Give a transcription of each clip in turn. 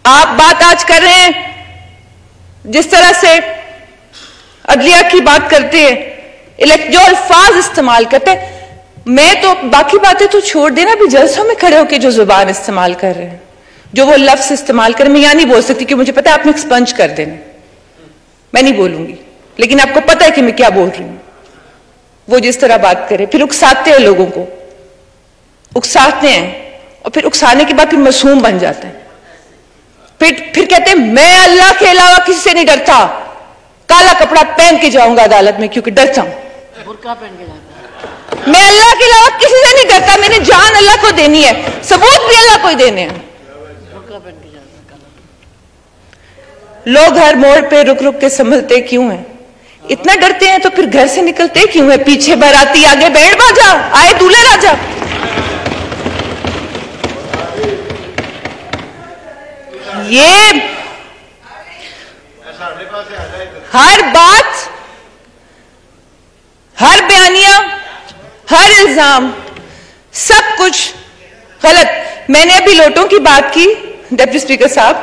आप बात आज कर रहे हैं जिस तरह से अदलिया की बात करते हैं, जो अल्फाज इस्तेमाल करते हैं, मैं तो बाकी बातें तो छोड़ देना, भी जलसों में खड़े होकर जो जुबान इस्तेमाल कर रहे हैं, जो वो लफ्ज इस्तेमाल कर, मैं यहां नहीं बोल सकती कि मुझे पता है आपने एक्सपंज कर देना, मैं नहीं बोलूंगी, लेकिन आपको पता है कि मैं क्या बोल रही हूं। वो जिस तरह बात करे, फिर उकसाते हैं लोगों को, उकसाते हैं और फिर उकसाने के बाद फिर मासूम बन जाते हैं, फिर कहते हैं मैं अल्लाह के अलावा किसी से नहीं डरता, काला कपड़ा पहन के जाऊंगा अदालत में क्योंकि डरता हूं, बुर्का पहन के जाता, मैं अल्लाह के अलावा किसी से नहीं डरता, मैंने जान अल्लाह को देनी है, सबूत भी अल्लाह को ही देने हैं। बुर्का पहन के जाता। लोग हर मोड़ पे रुक रुक के संभलते क्यों हैं? इतना डरते हैं तो फिर घर से निकलते क्यों है? पीछे बाराती आगे बैंड बाजा, आए दूल्हे राजा। ये हर बात, हर बयानिया, हर इल्जाम, सब कुछ गलत। मैंने अभी लोटों की बात की डिप्टी स्पीकर साहब,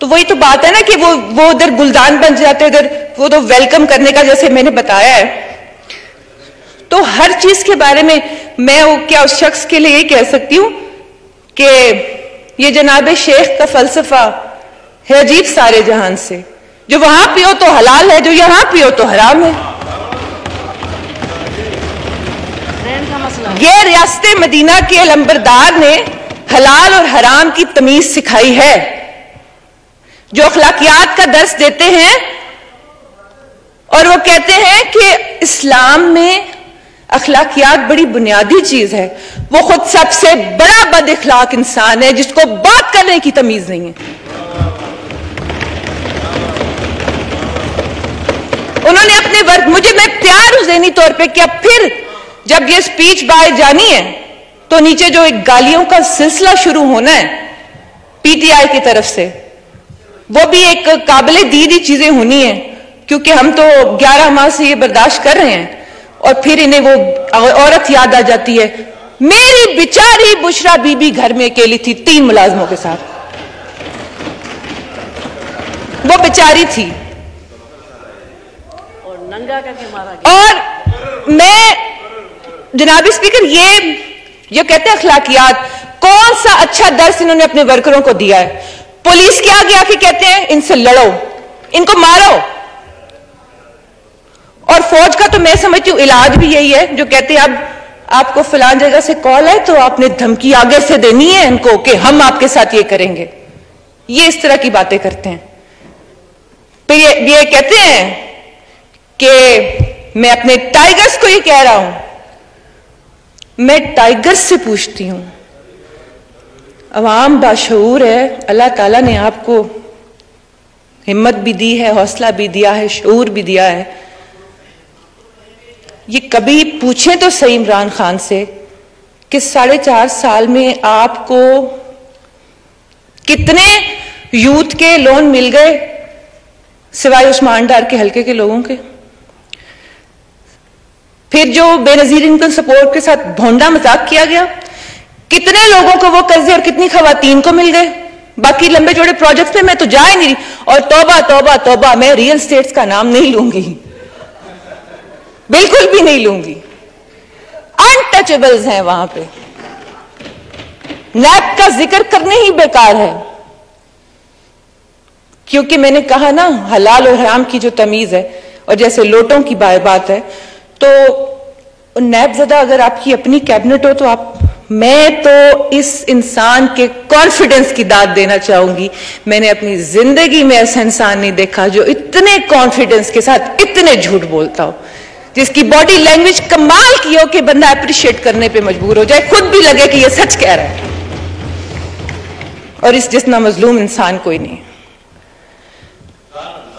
तो वही तो बात है ना कि वो उधर गुलदान बन जाते, इधर वो तो वेलकम करने का जैसे मैंने बताया है। तो हर चीज के बारे में मैं क्या उस शख्स के लिए यही कह सकती हूं कि ये जनाबे शेख का फलसफा है अजीब सारे जहान से, जो वहां पियो तो हलाल है, जो यहां पियो तो हराम है। ये रियासत मदीना के अलंबरदार ने हलाल और हराम की तमीज सिखाई है, जो अखलाकियात का दर्स देते हैं, और वो कहते हैं कि इस्लाम में अखलाकियात बड़ी बुनियादी चीज है। वो खुद सबसे बड़ा बद इखलाक इंसान है जिसको बात करने की तमीज नहीं है। उन्होंने अपने वर्क, मैं तैयार हूं ज़हनी तौर पे कि अब फिर जब ये स्पीच बाहर जानी है तो नीचे जो एक गालियों का सिलसिला शुरू होना है पीटीआई की तरफ से, वो भी एक काबिले दीदी चीजें होनी है, क्योंकि हम तो 11 माह से ये बर्दाश्त कर रहे हैं और फिर इन्हें वो औरत याद आ जाती है। मेरी बेचारी बुशरा बीबी घर में अकेली थी 3 मुलाजमों के साथ, वो बेचारी थी और नंगा करके मारा गया। और मैं जनाबी स्पीकर, ये कहते हैं अखलाकियात, कौन सा अच्छा दर्स इन्होंने अपने वर्करों को दिया है? पुलिस के आगे आके कहते हैं इनसे लड़ो, इनको मारो, और फौज का तो मैं समझती हूं इलाज भी यही है, जो कहते हैं अब आपको फलान जगह से कॉल है तो आपने धमकी आगे से देनी है इनको कि हम आपके साथ ये करेंगे। ये इस तरह की बातें करते हैं। तो ये कहते हैं कि मैं अपने टाइगर्स को ये कह रहा हूं, मैं टाइगर्स से पूछती हूं, अवाम बाशऊर है, अल्लाह ताला ने आपको हिम्मत भी दी है, हौसला भी दिया है, शऊर भी दिया है। ये कभी पूछें तो सही इमरान खान से कि 4.5 साल में आपको कितने यूथ के लोन मिल गए सिवाय उस्मान डार के हल्के के लोगों के? फिर जो बेनजीर इनकम सपोर्ट के साथ भोंडा मजाक किया गया, कितने लोगों को वो कर्जे और कितनी खवातीन को मिल गए? बाकी लंबे चौड़े प्रोजेक्ट्स में मैं तो जा ही नहीं रही। और तौबा तौबा तौबा, मैं रियल स्टेट्स का नाम नहीं लूंगी, बिल्कुल भी नहीं लूंगी। अनटचेबल्स हैं वहां पे, नैब का जिक्र करने ही बेकार है, क्योंकि मैंने कहा ना हलाल और हराम की जो तमीज है, और जैसे लोटों की बात है, तो नैबज़दा अगर आपकी अपनी कैबिनेट हो तो आप, मैं तो इस इंसान के कॉन्फिडेंस की दाद देना चाहूंगी। मैंने अपनी जिंदगी में ऐसा इंसान नहीं देखा जो इतने कॉन्फिडेंस के साथ इतने झूठ बोलता हो, जिसकी बॉडी लैंग्वेज कमाल की हो कि बंदा अप्रिशिएट करने पे मजबूर हो जाए, खुद भी लगे कि ये सच कह रहा है। और इस जितना मजलूम इंसान कोई नहीं।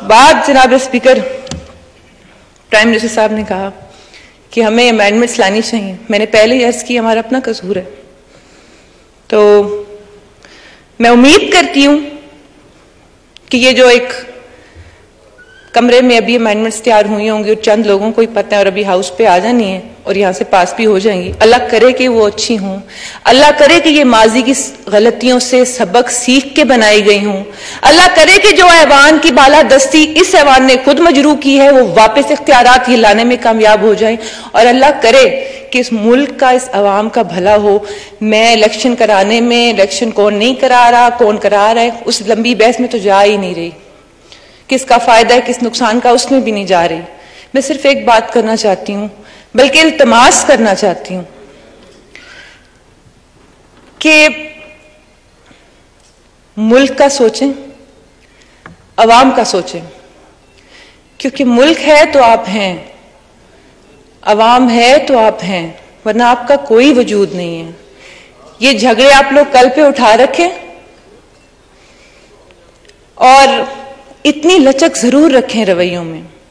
बात जनाब स्पीकर, प्राइम मिनिस्टर साहब ने कहा कि हमें अमेंडमेंट्स लानी चाहिए। मैंने पहले ही अर्ज की हमारा अपना कसूर है, तो मैं उम्मीद करती हूं कि ये जो एक कमरे में अभी अमेंडमेंट्स तैयार हुई होंगी और चंद लोगों को ही पता है और अभी हाउस पे आ जानी है और यहाँ से पास भी हो जाएंगी। अल्लाह करे कि वो अच्छी हों, अल्लाह करे कि ये माजी की गलतियों से सबक सीख के बनाई गई हों, अल्लाह करे कि जो ऐवान की बालादस्ती इस ऐवान ने खुद मजरू की है वो वापस इख्तियारात ये लाने में कामयाब हो जाए और अल्लाह करे कि इस मुल्क का, इस अवाम का भला हो। मैं इलेक्शन कराने में, इलेक्शन कौन नहीं करा रहा, कौन करा रहा है, उस लंबी बहस में तो जा ही नहीं रही। किसका फायदा है, किस नुकसान का, उसमें भी नहीं जा रही। मैं सिर्फ एक बात करना चाहती हूं, बल्कि इल्तमास करना चाहती हूं कि मुल्क का सोचें, अवाम का सोचें, क्योंकि मुल्क है तो आप हैं, अवाम है तो आप हैं, वरना आपका कोई वजूद नहीं है। ये झगड़े आप लोग कल पे उठा रखें और इतनी लचक जरूर रखें रवैयों में